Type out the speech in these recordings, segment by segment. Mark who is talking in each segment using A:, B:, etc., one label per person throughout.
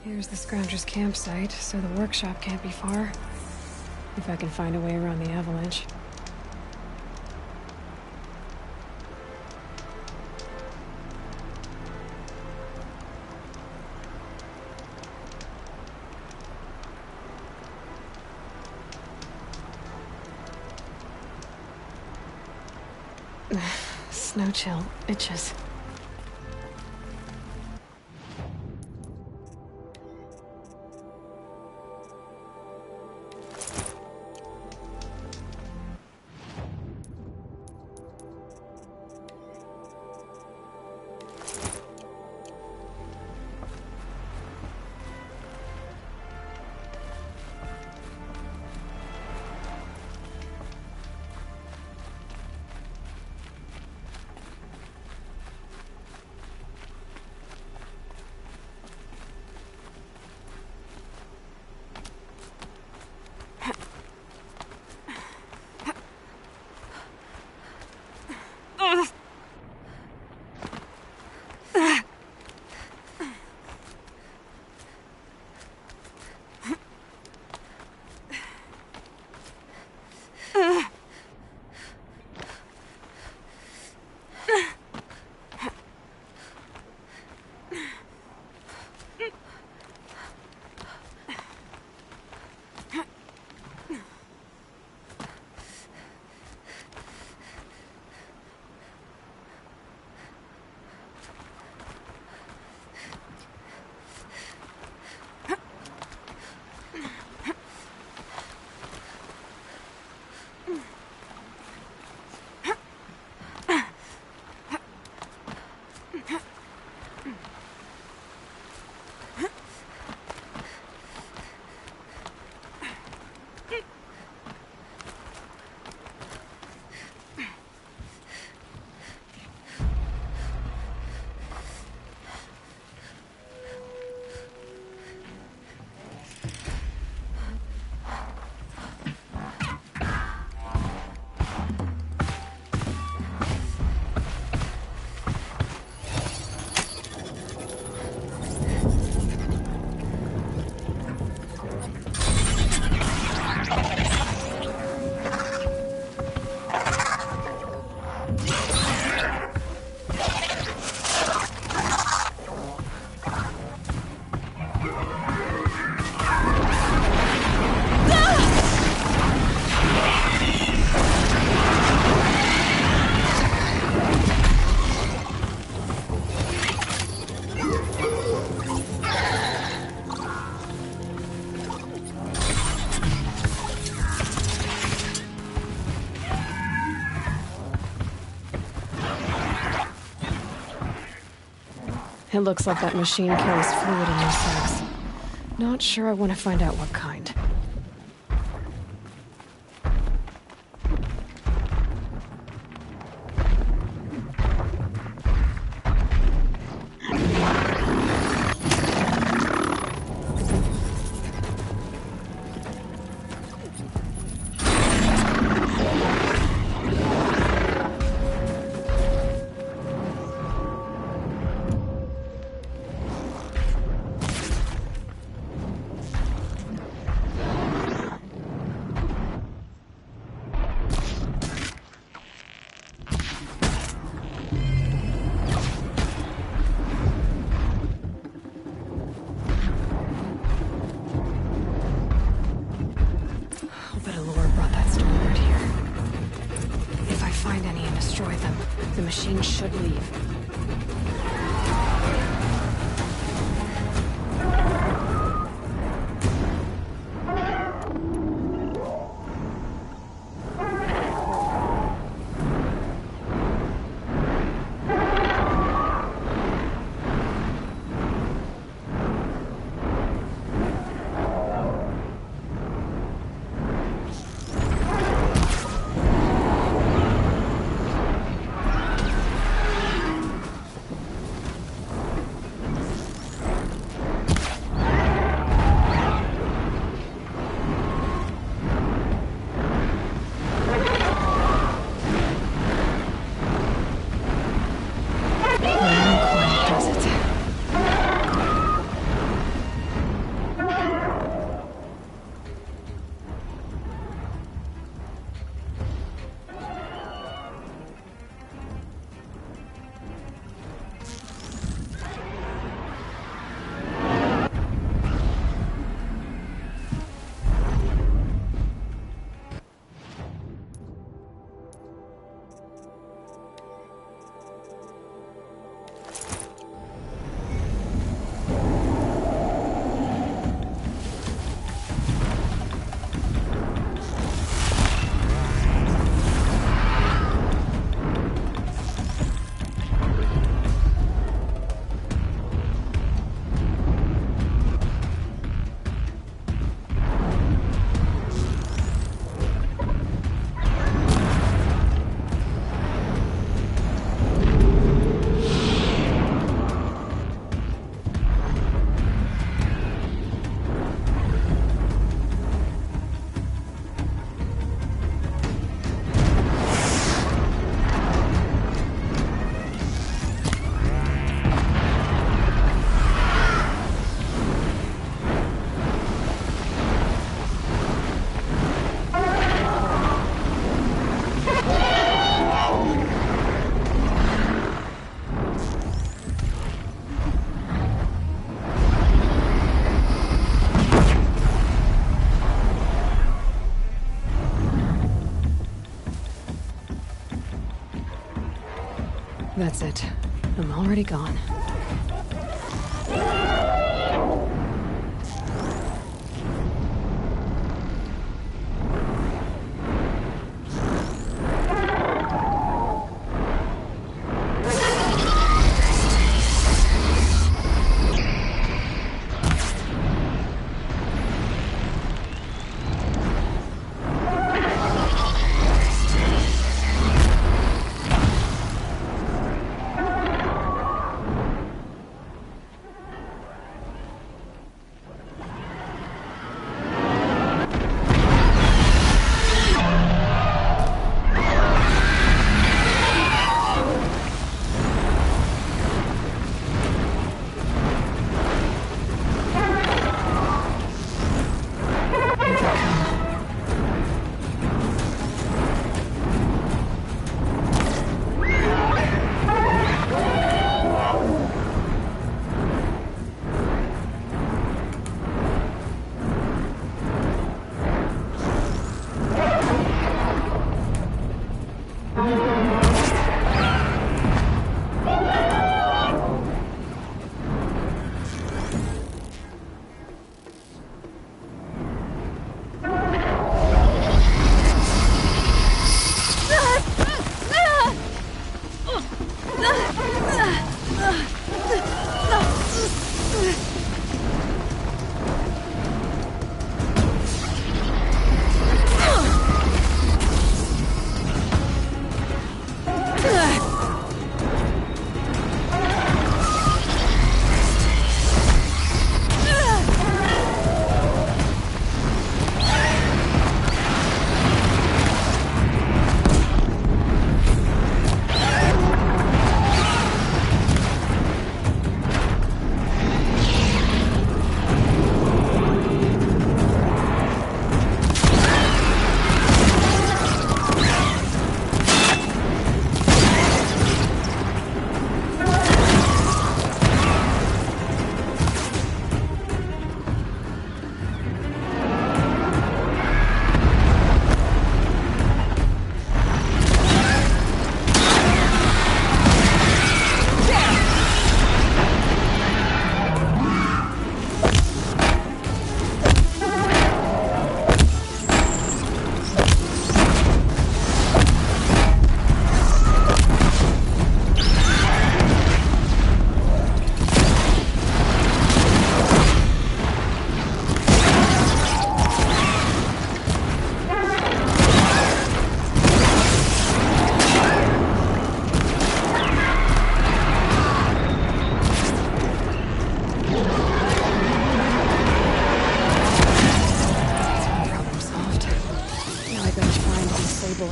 A: Here's the Scrounger's campsite, so the workshop can't be far. If I can find a way around the avalanche. Snow chill itches. It looks like that machine carries fluid in these sacks. Not sure I want to find out what kind. The machine should leave. That's it. I'm already gone.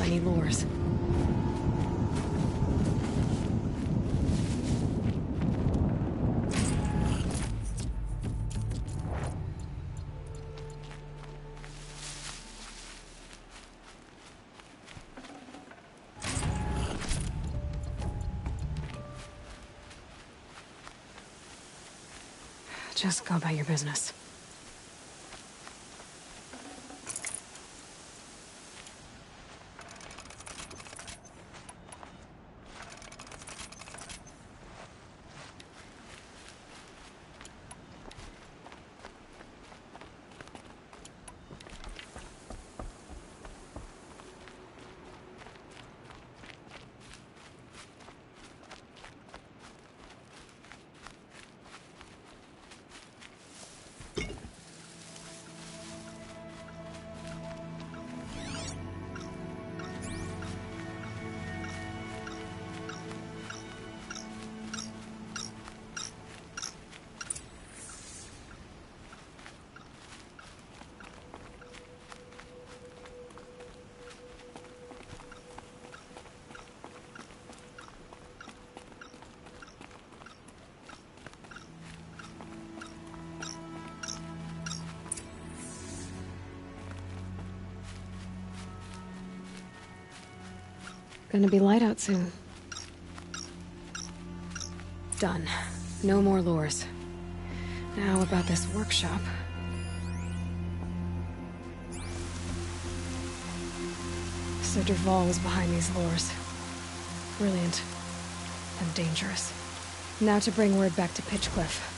A: Any lures. Just go about your business. Gonna be light out soon. Done. No more lures. Now about this workshop. So Dervahl was behind these lures. Brilliant. and dangerous. Now to bring word back to Pitchcliff.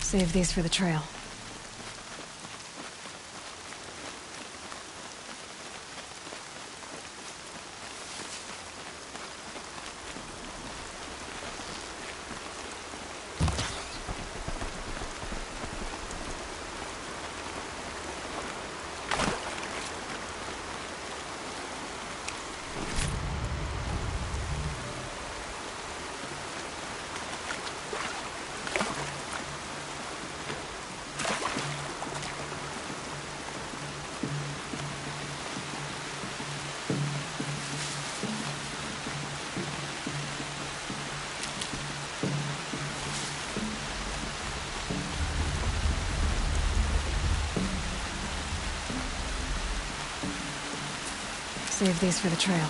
A: Save these for the trail. Save these for the trail.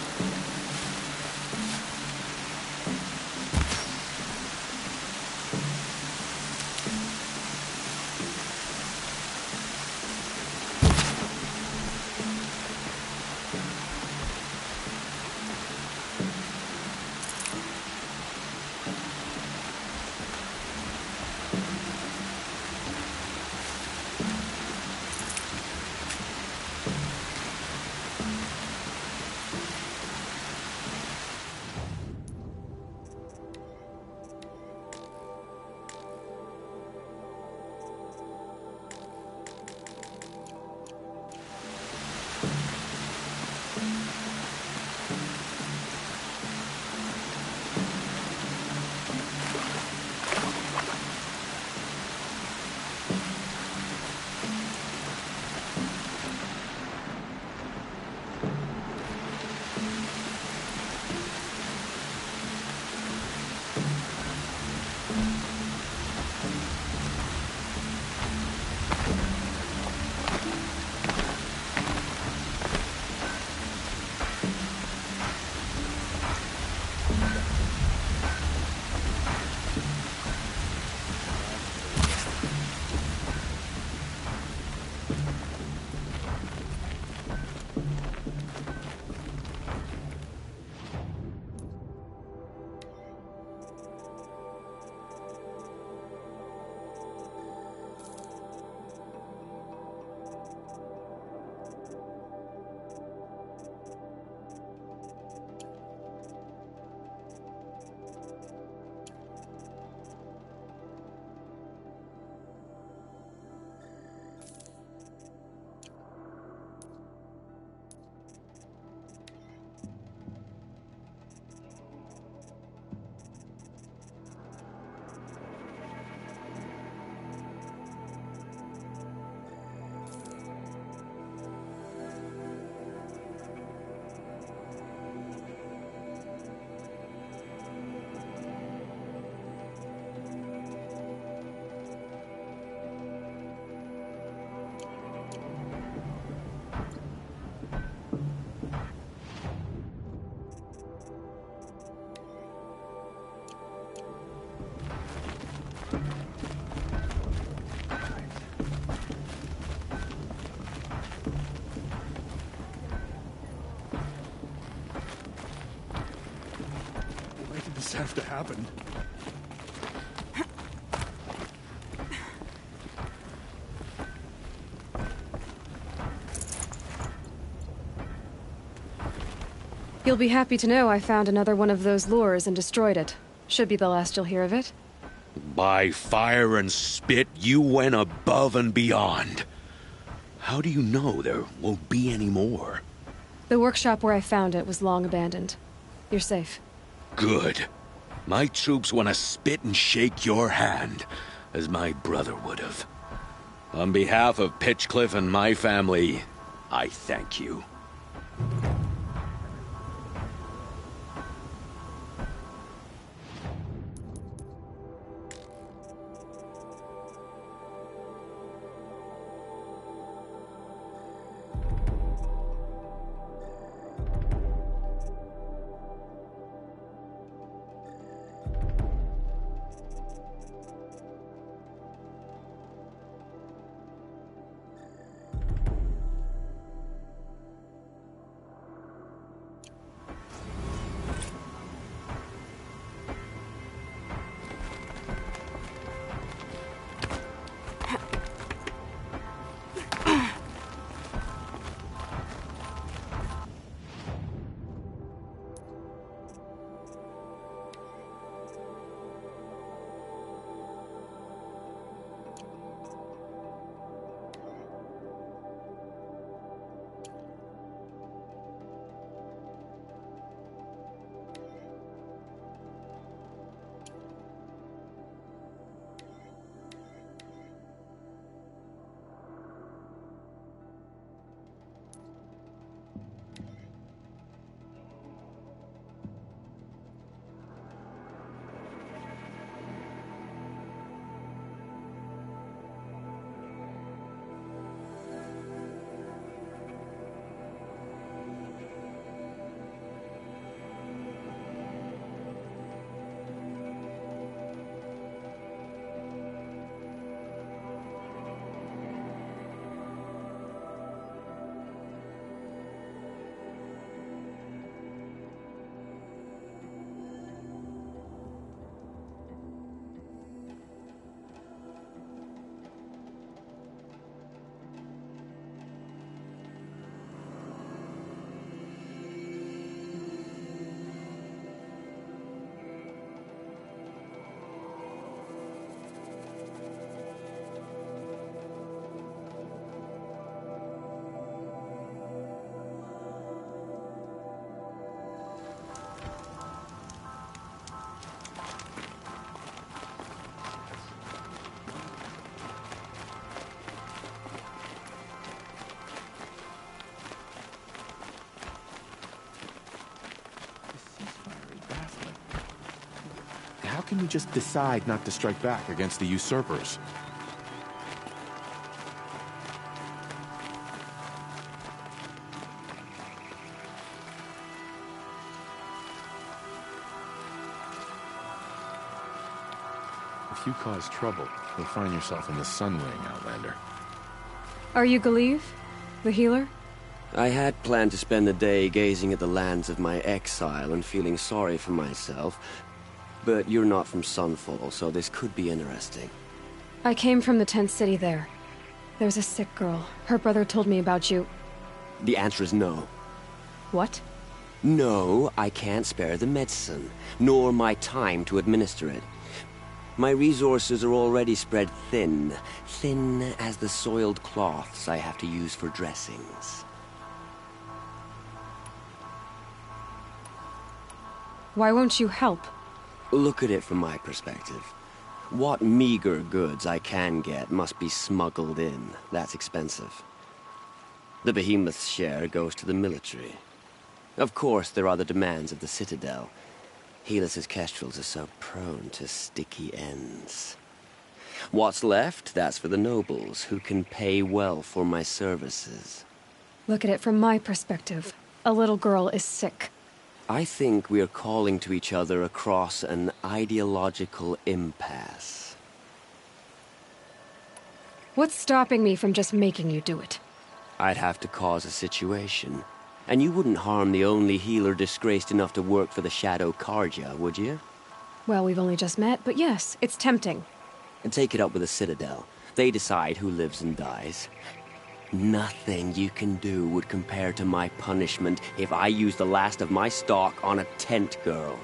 B: have to happen?
A: You'll be happy to know I found another one of those lures and destroyed it. Should be the last you'll hear of it.
C: By fire and spit, you went above and beyond. How do you know there won't be any more?
A: The workshop where I found it was long abandoned. You're safe.
C: Good. My troops want to spit and shake your hand, as my brother would have. On behalf of Pitchcliff and my family, I thank you.
D: How can we just decide not to strike back against the usurpers? If you cause trouble, you'll find yourself in the Sunwing, Outlander.
A: Are you Galeev? The healer?
E: I had planned to spend the day gazing at the lands of my exile and feeling sorry for myself, but you're not from Sunfall, so this could be interesting.
A: I came from the tent city there. There's a sick girl. Her brother told me about you.
E: The answer is no.
A: What?
E: No, I can't spare the medicine, nor my time to administer it. My resources are already spread thin, thin as the soiled cloths I have to use for dressings.
A: Why won't you help?
E: Look at it from my perspective. What meager goods I can get must be smuggled in. That's expensive. The behemoth's share goes to the military. Of course, there are the demands of the Citadel. Helis's kestrels are so prone to sticky ends. What's left, that's for the nobles, who can pay well for my services.
A: Look at it from my perspective. A little girl is sick.
E: I think we are calling to each other across an ideological impasse.
A: What's stopping me from just making you do it?
E: I'd have to cause a situation. And you wouldn't harm the only healer disgraced enough to work for the Shadow Carja, would you?
A: Well, we've only just met, but yes, it's tempting.
E: And take it up with the Citadel. They decide who lives and dies. Nothing you can do would compare to my punishment if I use the last of my stock on a tent girl.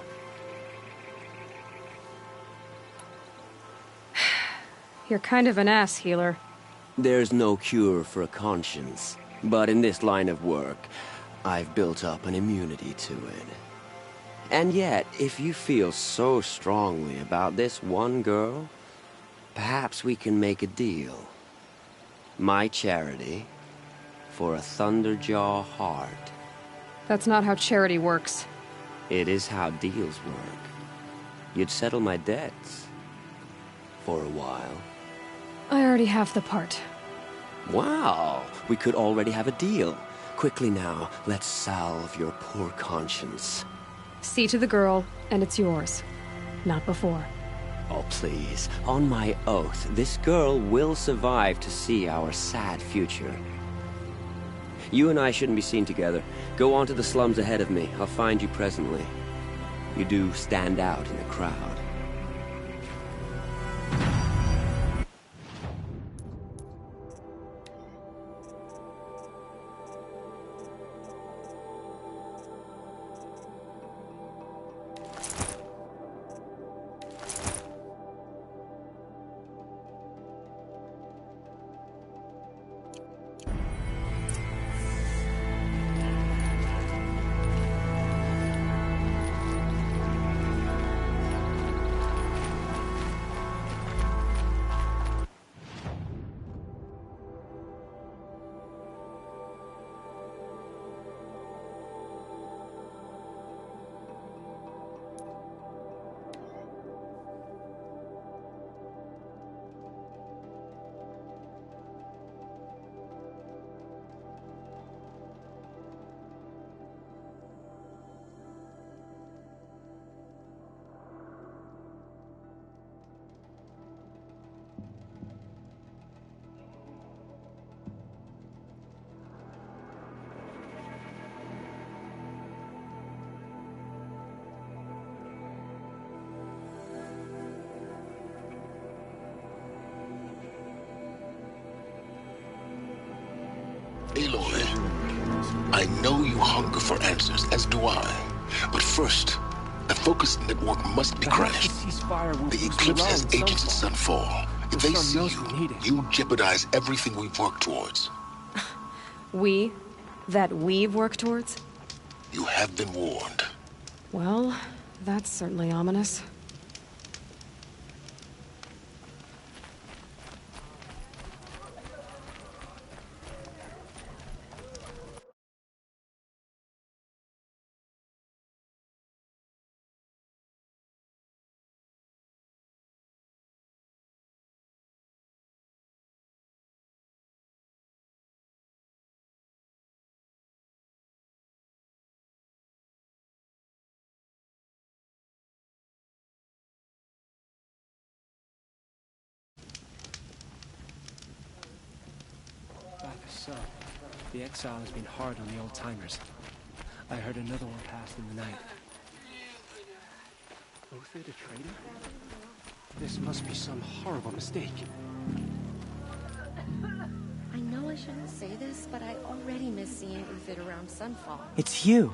A: You're kind of an ass, healer.
E: There's no cure for a conscience, but in this line of work, I've built up an immunity to it. And yet, if you feel so strongly about this one girl, perhaps we can make a deal. My charity for a Thunderjaw heart.
A: That's not how charity works.
E: It is how deals work. You'd settle my debts. For a while.
A: I already have the part.
E: Wow, we could already have a deal. Quickly now, let's salve your poor conscience.
A: See to the girl, and it's yours. Not before.
E: Oh, please. On my oath, this girl will survive to see our sad future. You and I shouldn't be seen together. Go on to the slums ahead of me. I'll find you presently. You do stand out in the crowd.
B: Aloy, I know you hunger for answers, as do I. But first, the Focus Network must be crashed. The Eclipse has agents at Sunfall. If they see you jeopardize everything we've worked towards.
A: We? That we've worked towards?
B: You have been warned.
A: Well, that's certainly ominous.
F: The exile has been hard on the old-timers. I heard another one passed in the night. Othid a traitor? This must be some horrible mistake.
G: I know I shouldn't say this, but I already miss seeing Othid around Sunfall.
H: It's you.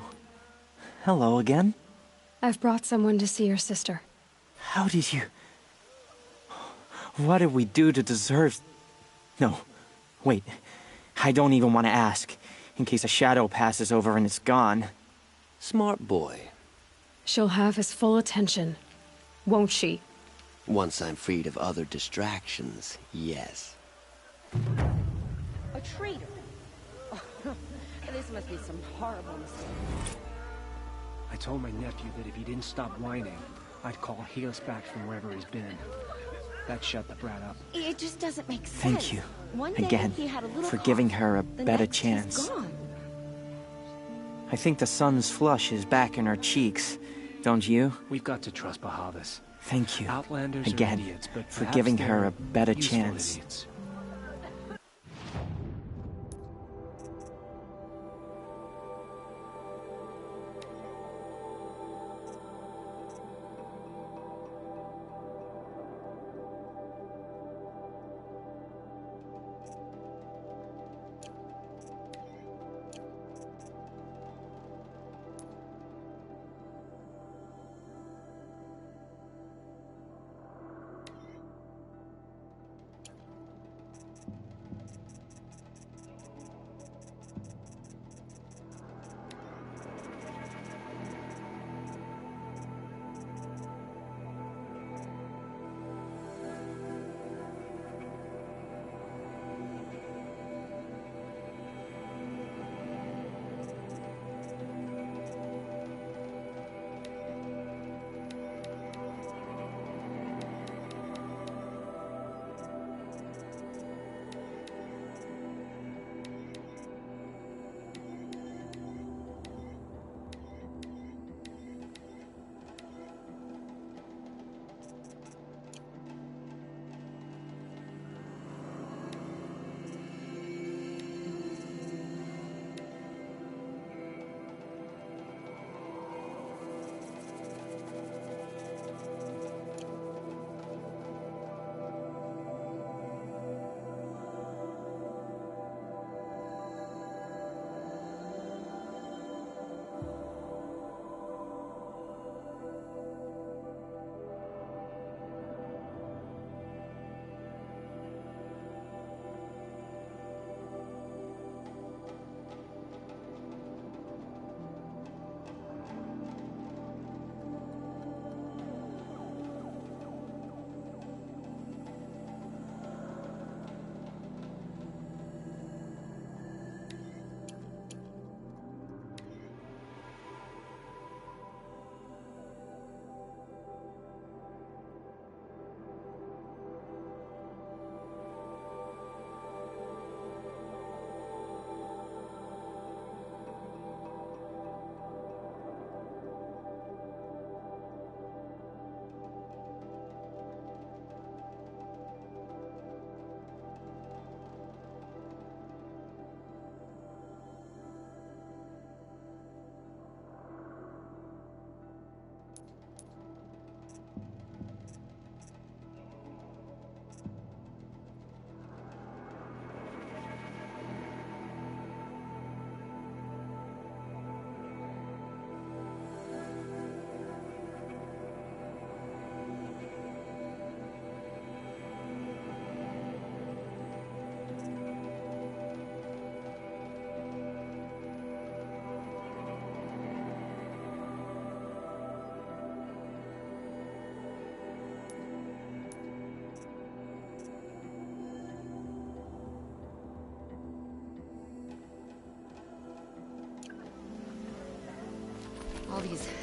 H: Hello again.
A: I've brought someone to see your sister.
H: How did you... What did we do to deserve... No, wait. I don't even want to ask, in case a shadow passes over and it's gone.
E: Smart boy.
A: She'll have his full attention, won't she?
E: Once I'm freed of other distractions, yes.
G: A traitor? This must be some horrible mistake.
F: I told my nephew that if he didn't stop whining, I'd call Helis back from wherever he's been. That shut the brat up.
G: It just doesn't make sense.
H: Thank you,
G: One day
H: again,
G: he had a little
H: for giving
G: cough.
H: her a
G: The
H: better
G: next, he's
H: chance.
G: gone.
H: I think the sun's flush is back in her cheeks, don't you?
F: We've got to trust Bahavas.
H: Thank you,
F: Outlanders
H: again,
F: are idiots, but
H: for
F: perhaps
H: giving her
F: they're
H: a better
F: useful
H: chance.
F: idiots.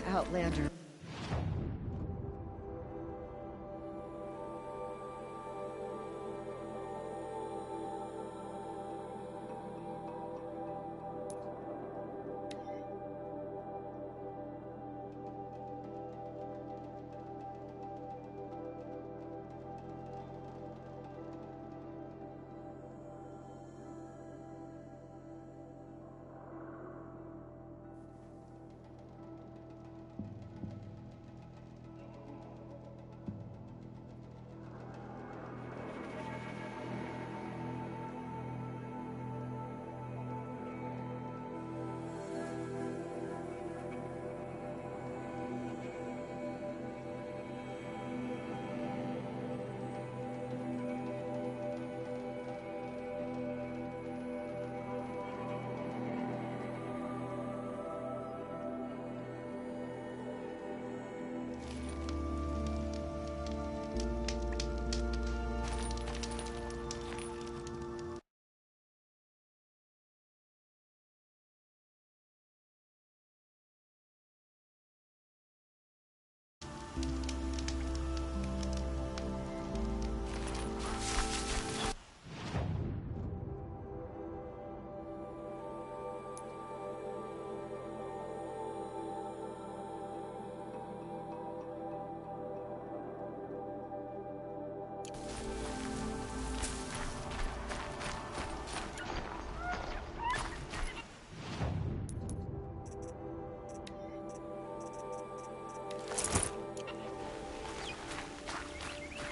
G: Outlander.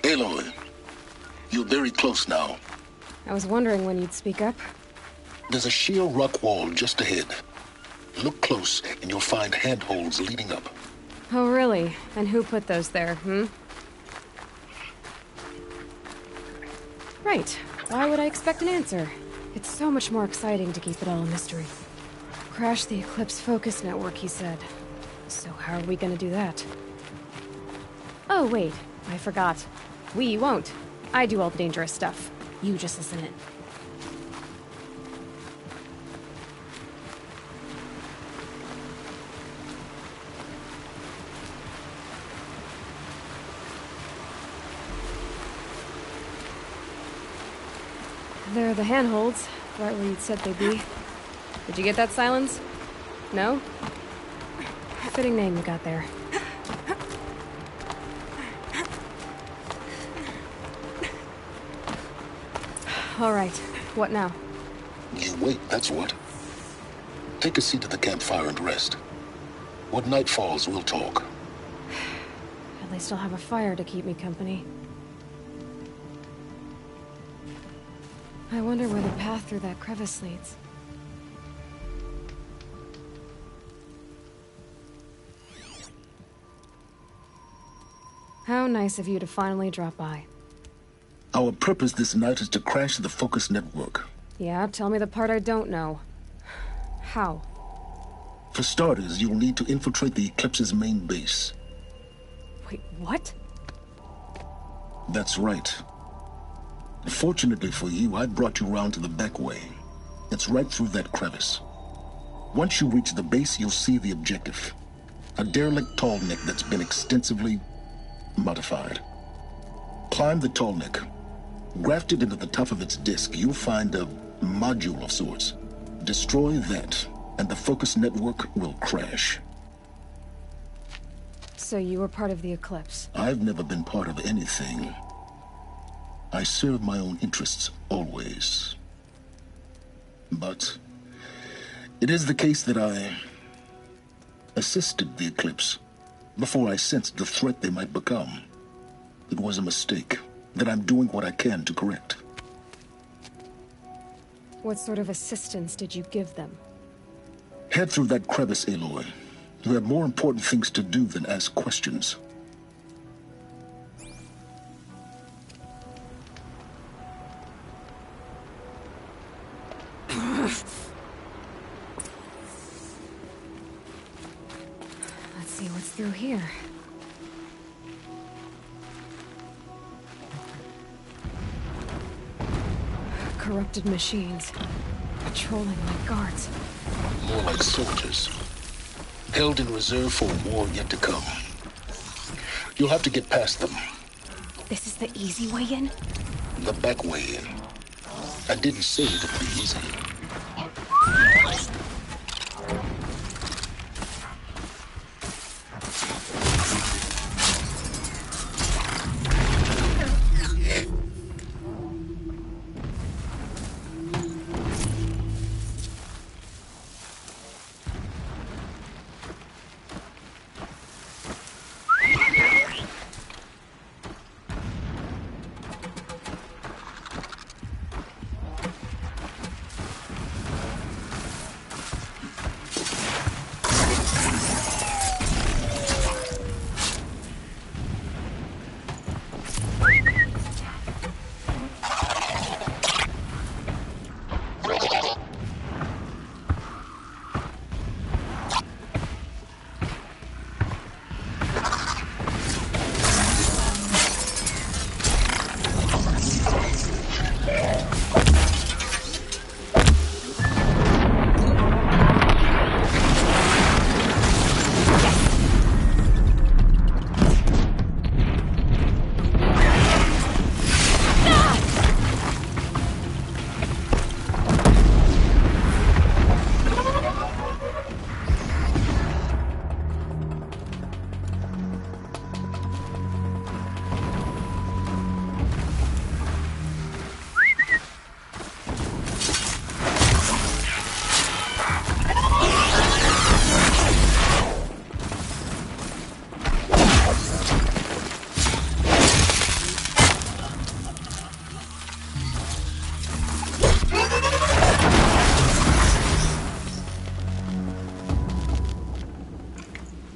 B: Aloy, you're very close now.
A: I was wondering when you'd speak up.
B: There's a sheer rock wall just ahead. Look close, and you'll find handholds leading up.
A: Oh, really? And who put those there, Right. Why would I expect an answer? It's so much more exciting to keep it all a mystery. Crash the Eclipse focus network, he said. So how are we gonna do that? Oh, wait. I forgot. We won't. I do all the dangerous stuff. You just listen in. They're the handholds, right where you'd said they'd be. Did you get that, Silence? No? Fitting name you got there. All right. What now?
B: You wait, that's what. Take a seat at the campfire and rest. When night falls, we'll talk.
A: At least I'll have a fire to keep me company. I wonder where the path through that crevice leads. How nice of you to finally drop by.
B: Our purpose this night is to crash the focus network.
A: Yeah, tell me the part I don't know. How?
B: For starters, you'll need to infiltrate the Eclipse's main base.
A: Wait, what?
B: That's right. Fortunately for you, I brought you around to the back way. It's right through that crevice. Once you reach the base, you'll see the objective. A derelict tall neck that's been extensively modified. Climb the tall neck. Grafted into the top of its disk, you'll find a module of sorts. Destroy that, and the focus network will crash.
A: So you were part of the Eclipse?
B: I've never been part of anything. I serve my own interests, always. But it is the case that I assisted the Eclipse before I sensed the threat they might become. It was a mistake that I'm doing what I can to correct.
A: What sort of assistance did you give them?
B: Head through that crevice, Aloy. You have more important things to do than ask questions.
A: Let's see what's through here. Corrupted machines. Patrolling like guards.
B: More like soldiers. held in reserve for a war yet to come. You'll have to get past them.
A: This is the easy way in?
B: The back way in. I didn't say it would be easy.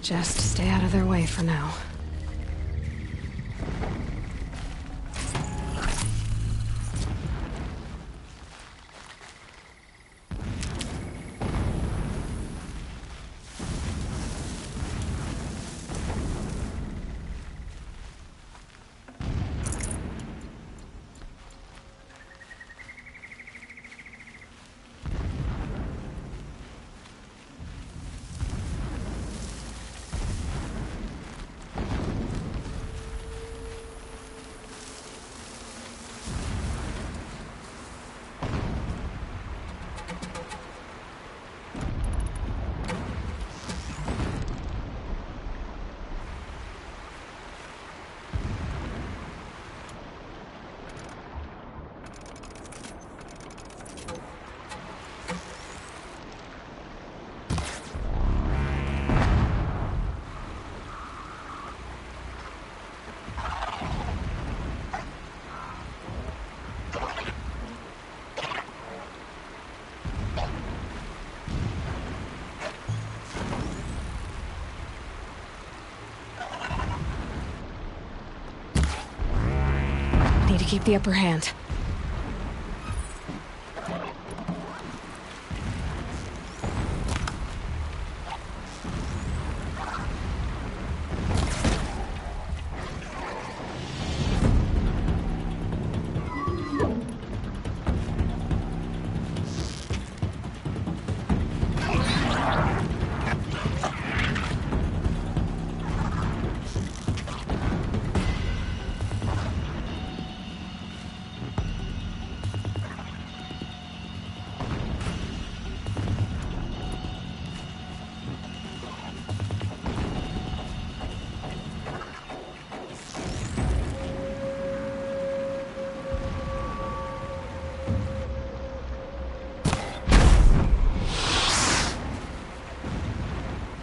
A: Just stay out of their way for now. Need to keep the upper hand.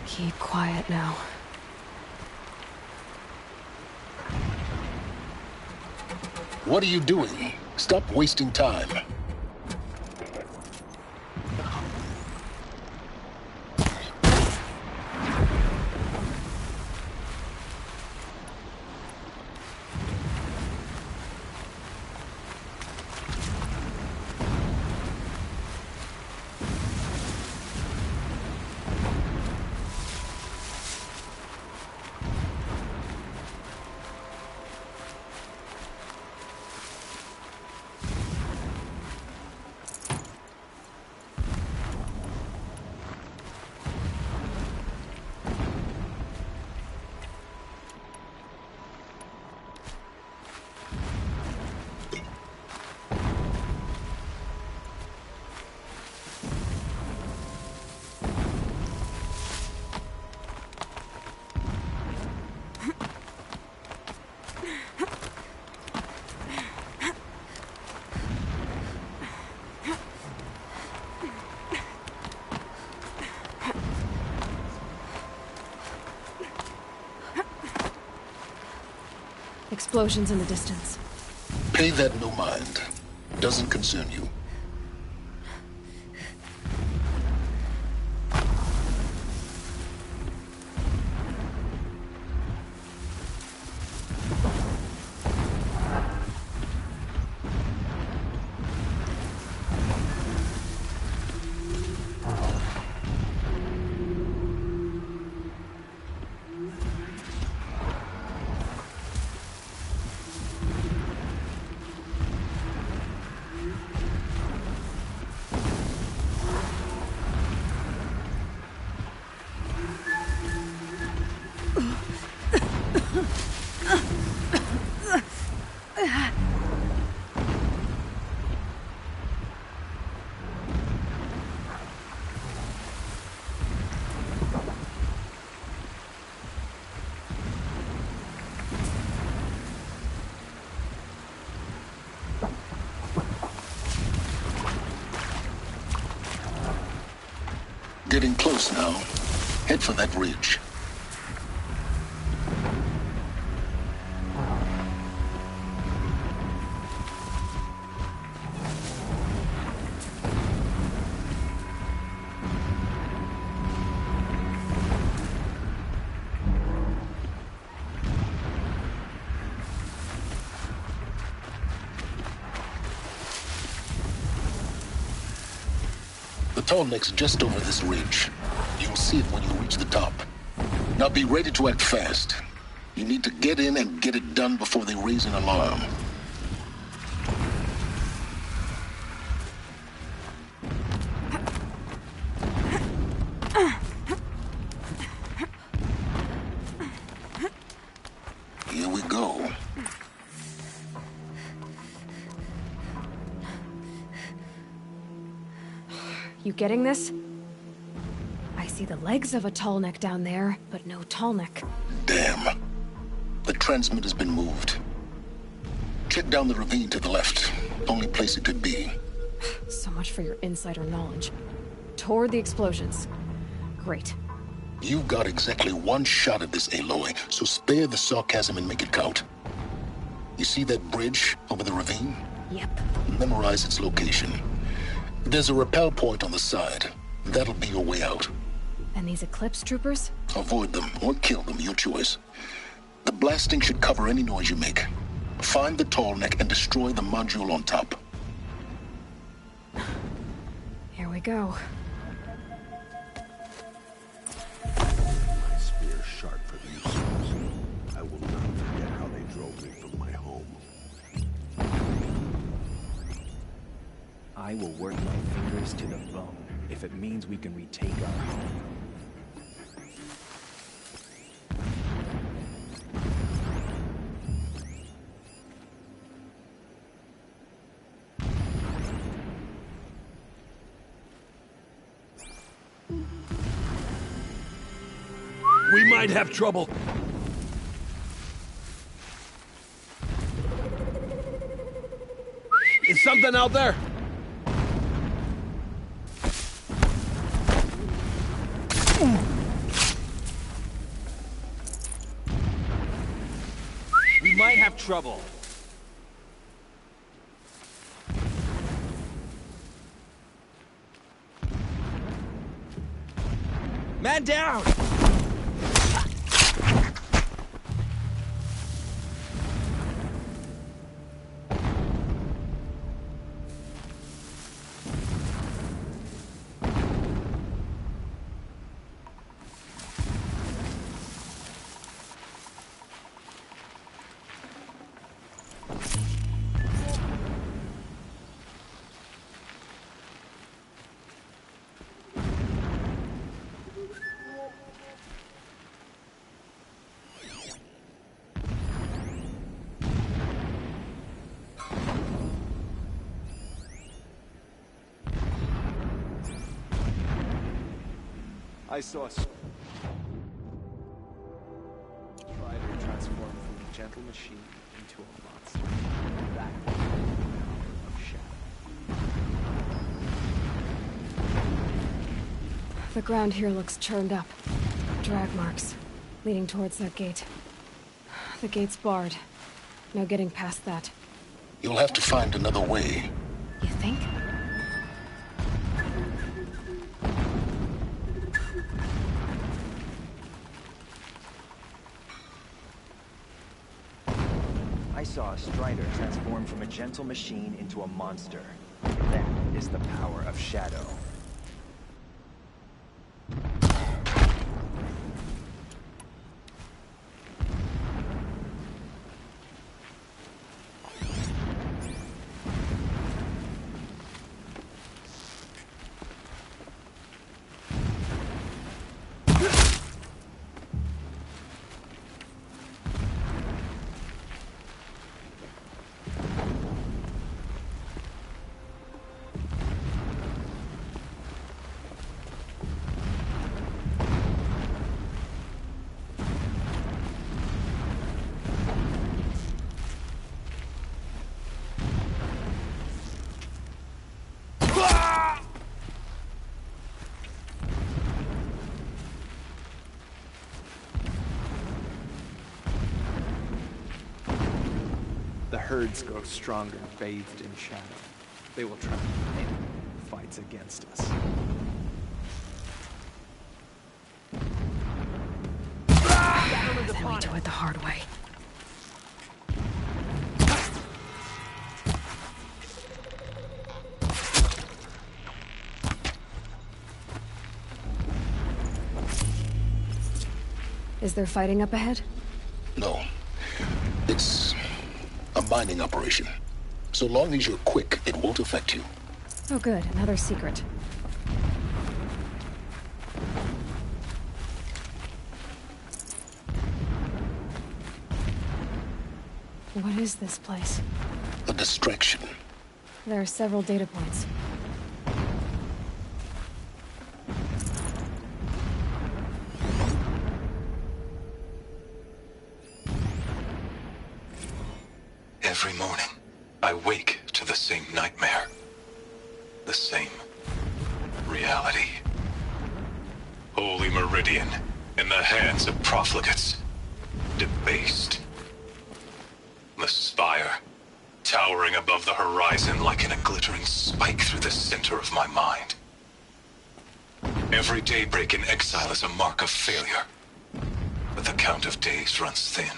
A: Keep quiet now.
B: What are you doing? Stop wasting time.
A: explosions in the distance.
B: Pay that no mind. Doesn't concern you. Getting close now. Head for that ridge. The tall neck's just over this ridge. You'll see it when you reach the top. Now be ready to act fast. You need to get in and get it done before they raise an alarm. Here we go.
A: You getting this? I see the legs of a tall neck down there, but no tall neck.
B: Damn. The transmitter's been moved. Check down the ravine to the left. Only place it could be.
A: So much for your insider knowledge. Toward the explosions. Great.
B: You've got exactly one shot at this, Aloy, so spare the sarcasm and make it count. You see that bridge over the ravine?
A: Yep.
B: Memorize its location. There's a rappel point on the side. That'll be your way out.
A: And these Eclipse troopers?
B: Avoid them or kill them, your choice. The blasting should cover any noise you make. Find the tall neck and destroy the module on top.
A: Here we go.
I: My spear sharp for these souls. I will not forget how they drove me from my home.
F: I will work my fingers to the bone if it means we can retake our home.
C: We might have trouble. Is something out there?
F: We might have trouble. Man down! I saw a spider transform from a gentle machine into a monster. That was the power of shadow.
A: The ground here looks churned up. Drag marks, leading towards that gate. The gate's barred. No getting past that.
B: You'll have to find another way.
A: You think?
J: I saw a Strider transform from a gentle machine into a monster. That is the power of Shadow.
K: The herds grow stronger, bathed in shadow. They will try anyone who fights against us.
A: Then we do it the hard way. Is there fighting up ahead?
B: No. It's a mining operation. So long as you're quick, it won't affect you.
A: Oh good, another secret. What is this place?
B: A distraction.
A: There are several data points.
L: Every morning, I wake to the same nightmare. The same reality. Holy Meridian, in the hands of profligates. Debased. The spire, towering above the horizon like a glittering spike through the center of my mind. Every daybreak in exile is a mark of failure. But the count of days runs thin.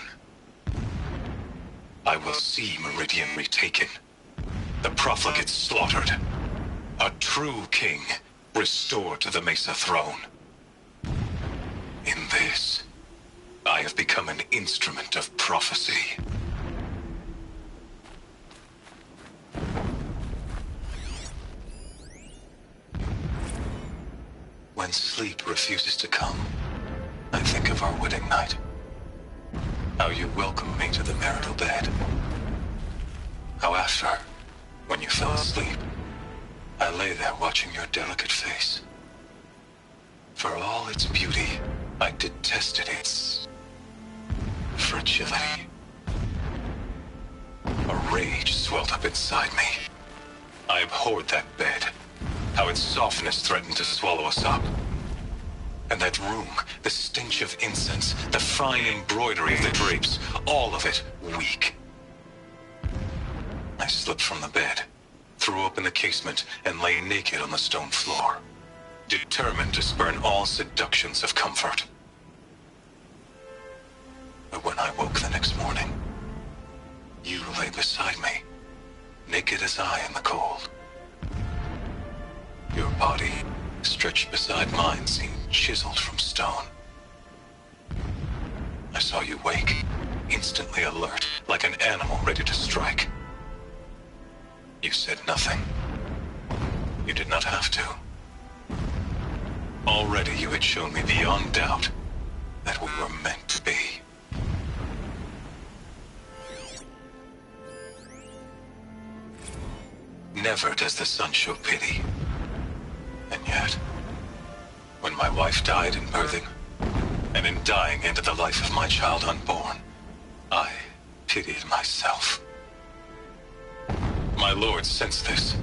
L: I will see Meridian retaken. The profligates slaughtered. A true king restored to the Mesa throne. In this, I have become an instrument of prophecy. When sleep refuses to come, I think of our wedding night. How you welcomed me to the marital bed. How after, when you fell asleep, I lay there watching your delicate face. For all its beauty, I detested its fragility. A rage swelled up inside me. I abhorred that bed. How its softness threatened to swallow us up. And that room, the stench of incense, the fine embroidery of the drapes, all of it weak. I slipped from the bed, threw open the casement, and lay naked on the stone floor, determined to spurn all seductions of comfort. But when I woke the next morning, you lay beside me, naked as I in the cold. Your body, stretched beside mine, seemed chiseled from stone. I saw you wake, instantly alert, like an animal ready to strike. You said nothing. You did not have to. Already you had shown me beyond doubt that we were meant to be. Never does the sun show pity. And yet, when my wife died in birthing, and in dying into the life of my child unborn, I pitied myself. My lord sensed this,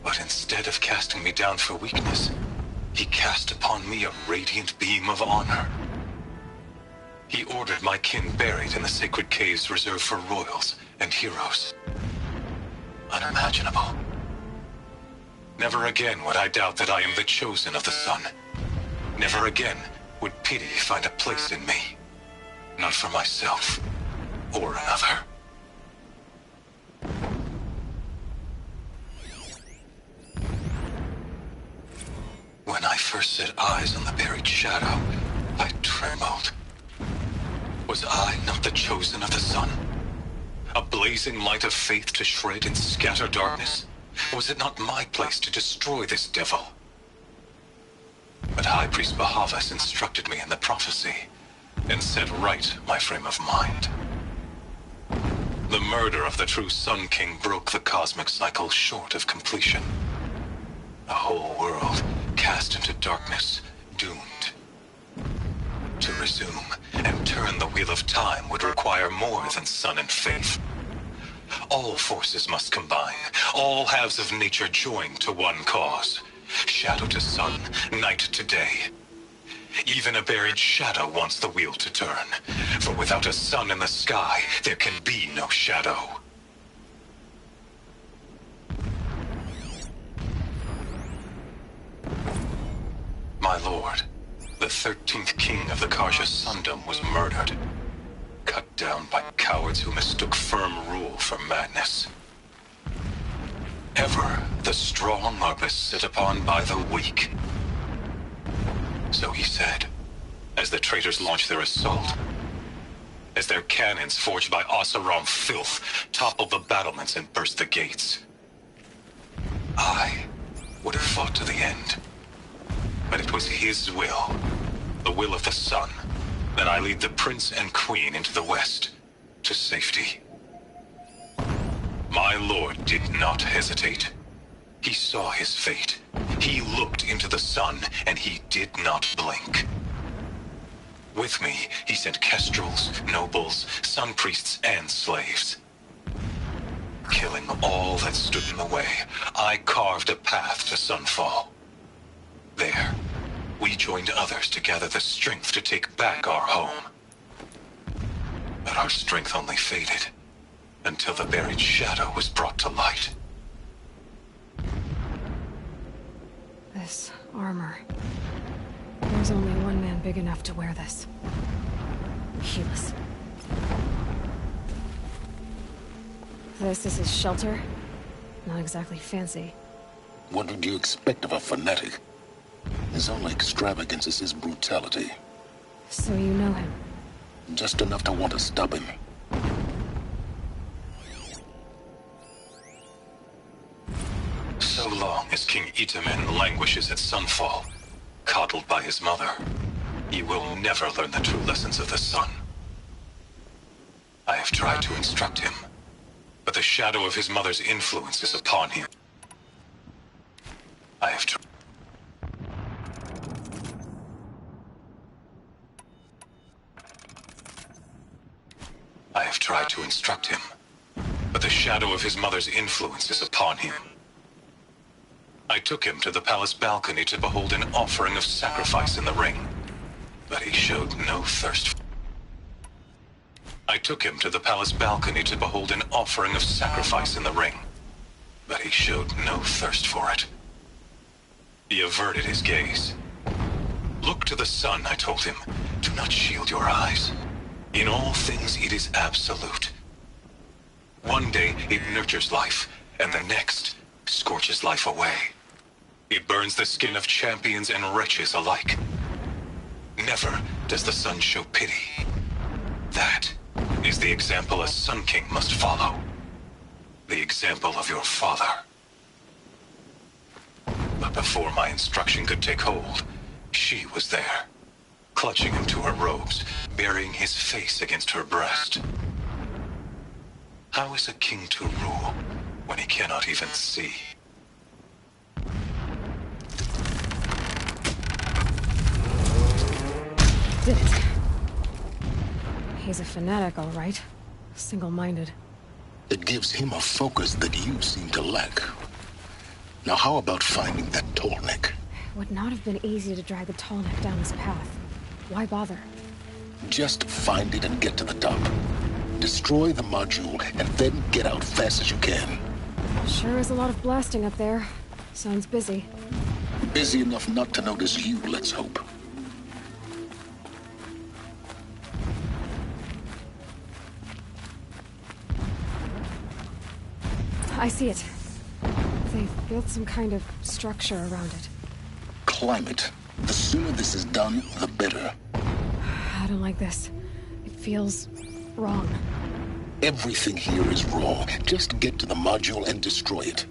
L: but instead of casting me down for weakness, he cast upon me a radiant beam of honor. He ordered my kin buried in the sacred caves reserved for royals and heroes. Unimaginable. Never again would I doubt that I am the chosen of the sun. Never again would pity find a place in me. Not for myself or another. When I first set eyes on the buried shadow, I trembled. Was I not the chosen of the sun? A blazing light of faith to shred and scatter darkness? Was it not my place to destroy this devil? But High Priest Bahavas instructed me in the prophecy, and set right my frame of mind. The murder of the true Sun King broke the cosmic cycle short of completion. The whole world cast into darkness, doomed. To resume and turn the wheel of time would require more than sun and faith. All forces must combine, all halves of nature join to one cause. Shadow to sun, night to day. Even a buried shadow wants the wheel to turn, for without a sun in the sky, there can be no shadow. My lord, the 13th king of the Karja Sundom was murdered. Cut down by cowards who mistook firm rule for madness. Ever the strong are beset upon by the weak. So he said, as the traitors launched their assault. As their cannons forged by Oseram filth toppled the battlements and burst the gates. I would have fought to the end. But it was his will, the will of the sun, that I lead the prince and queen into the west, to safety. My lord did not hesitate. He saw his fate. He looked into the sun, and he did not blink. With me, he sent kestrels, nobles, sun priests, and slaves. Killing all that stood in the way, I carved a path to sunfall. There, we joined others to gather the strength to take back our home. But our strength only faded, until the buried shadow was brought to light.
A: This armor. There's only one man big enough to wear this. Helis. This is his shelter? Not exactly fancy.
B: What would you expect of a fanatic? His only extravagance is his brutality.
A: So you know him?
B: Just enough to want to stop him.
L: So long as King Itamen languishes at Sunfall, coddled by his mother, he will never learn the true lessons of the sun. I have tried to instruct him, but the shadow of his mother's influence is upon him. I have tried. I have tried to instruct him, but the shadow of his mother's influence is upon him. I took him to the palace balcony to behold an offering of sacrifice in the ring, but he showed no thirst. I took him to the palace balcony to behold an offering of sacrifice in the ring, but he showed no thirst for it. He averted his gaze. Look to the sun, I told him. Do not shield your eyes. In all things it is absolute. One day it nurtures life, and the next scorches life away. It burns the skin of champions and wretches alike. Never does the sun show pity. That is the example a Sun King must follow. The example of your father. But before my instruction could take hold, she was there, clutching him to her robes, burying his face against her breast. How is a king to rule when he cannot even see?
A: Did it. He's a fanatic, all right. Single-minded.
B: It gives him a focus that you seem to lack. Now how about finding that Tallneck?
A: It would not have been easy to drag the Tallneck down his path. Why bother?
B: Just find it and get to the top. Destroy the module, and then get out fast as you can.
A: Sure is a lot of blasting up there. Sounds busy.
B: Busy enough not to notice you, let's hope.
A: I see it. They've built some kind of structure around it.
B: Climb it. The sooner this is done, the better.
A: I don't like this. It feels wrong.
B: Everything here is wrong. Just get to the module and destroy it.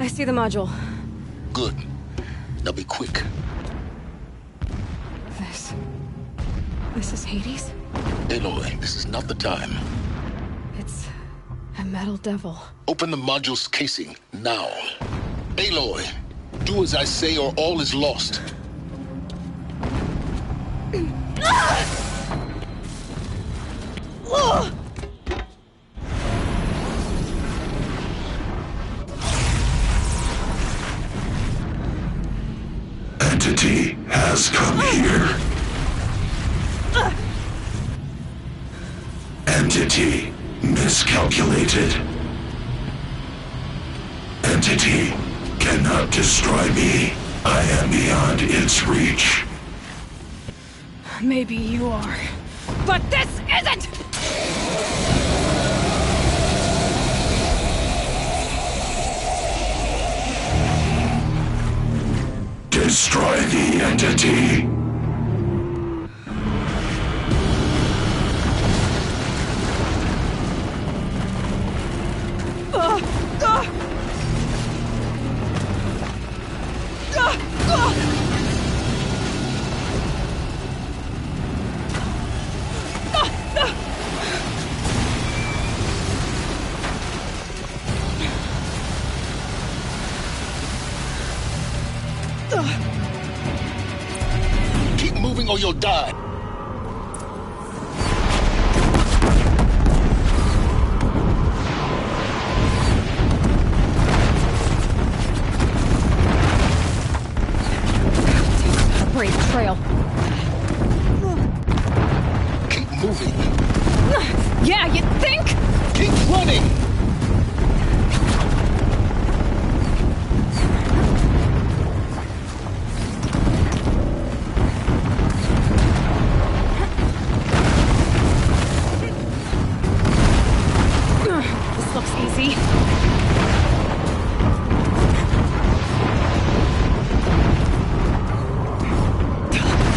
A: I see the module.
B: Good. Now be quick.
A: This is Hades?
B: Aloy, this is not the time.
A: It's a metal devil.
B: Open the module's casing, now. Aloy, do as I say or all is lost.
M: Entity has come here. Entity miscalculated. Entity cannot destroy me. I am beyond its reach.
A: Maybe you are. But this isn't!
M: Destroy the entity.
B: Keep moving or you'll die.
A: Brave trail.
B: Keep moving.
A: Yeah, you think?
B: Keep running.
A: This looks easy.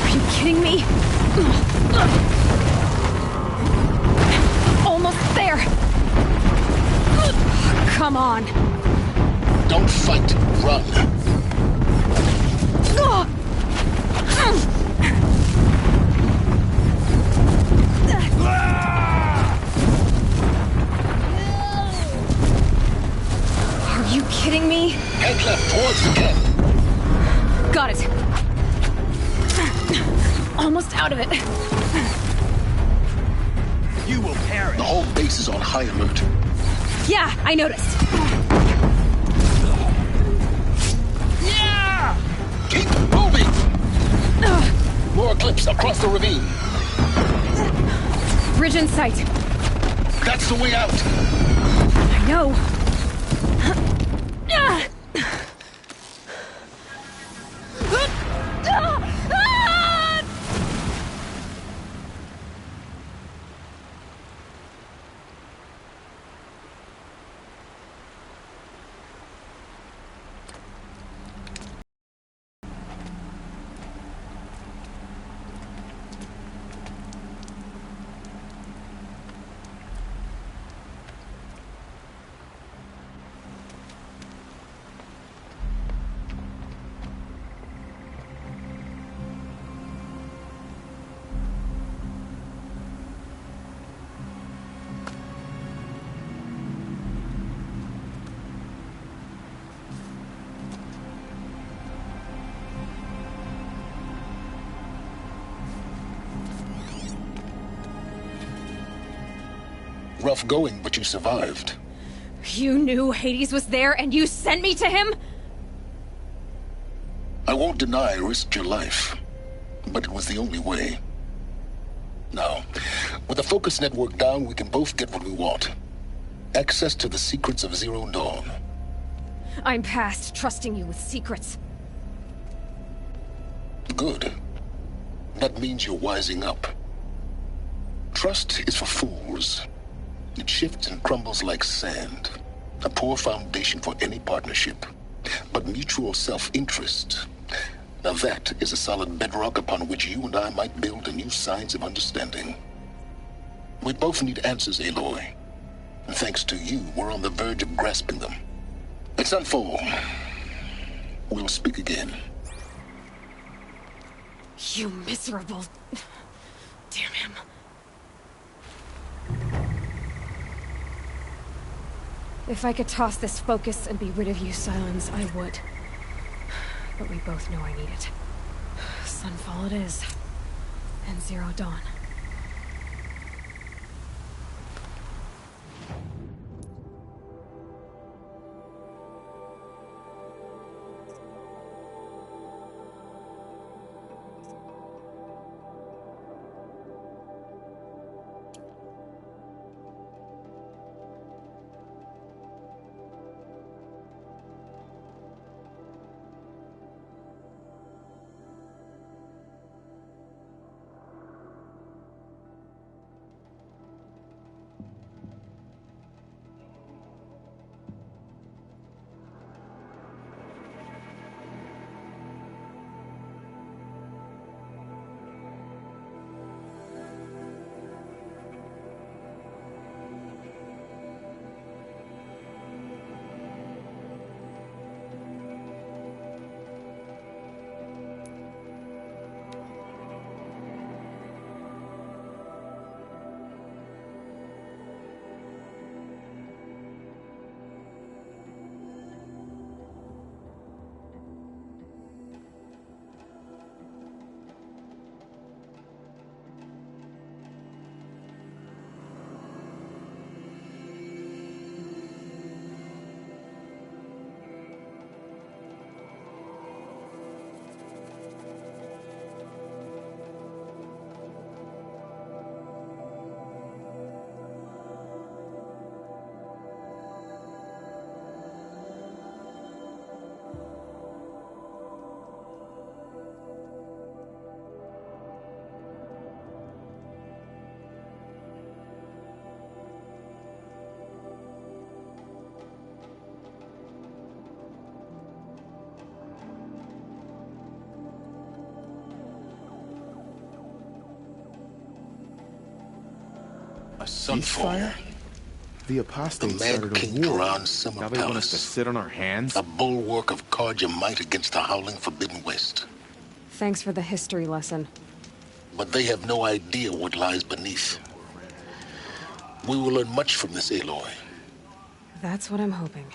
A: Are you kidding me? Almost there. Come on.
B: Don't fight, run.
A: Are you kidding me?
B: Head left towards the camp.
A: Got it. Almost out of it.
J: You will perish.
B: The whole base is on high alert.
A: Yeah, I noticed.
J: Yeah!
B: Keep moving. More eclipse across the ravine.
A: Bridge in sight.
B: That's the way out.
A: I know.
B: rough going, but you survived.
A: You knew Hades was there and you sent me to him?
B: I won't deny I risked your life, but it was the only way. Now, with the focus network down, we can both get what we want. Access to the secrets of Zero Dawn.
A: I'm past trusting you with secrets.
B: Good. That means you're wising up. Trust is for fools. It shifts and crumbles like sand. A poor foundation for any partnership. But mutual self-interest, now that is a solid bedrock upon which you and I might build a new science of understanding. We both need answers, Aloy. And thanks to you, we're on the verge of grasping them. It's Sunfall. We'll speak again.
A: You miserable... Damn him. If I could toss this focus and be rid of you, Silence, I would. But we both know I need it. Sunfall it is. And Zero Dawn.
B: Sunfall.
D: The apostate
B: the Mad
D: started
B: King
D: a war.
B: Duran's summer
D: Now they want us to
B: palace.
D: sit on our hands?
B: A bulwark of Carja might against the howling Forbidden West.
A: Thanks for the history lesson.
B: But they have no idea what lies beneath. We will learn much from this, Aloy.
A: That's what I'm hoping.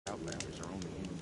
D: Outlanders are only human.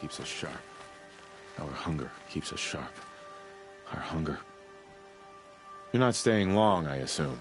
D: keeps us sharp. Our hunger keeps us sharp. Our hunger... You're not staying long, I assume.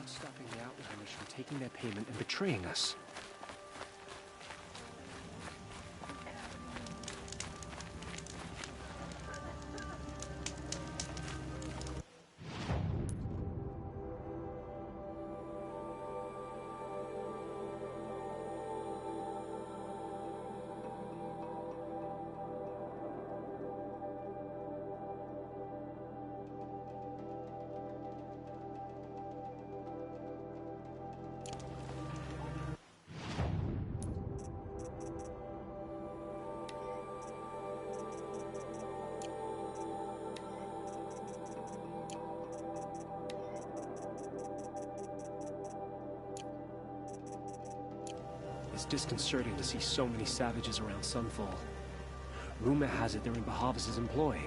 F: Stopping the Outlanders from taking their payment and betraying us. It's disconcerting to see so many savages around Sunfall. Rumor has it they're in Bahavas' employ.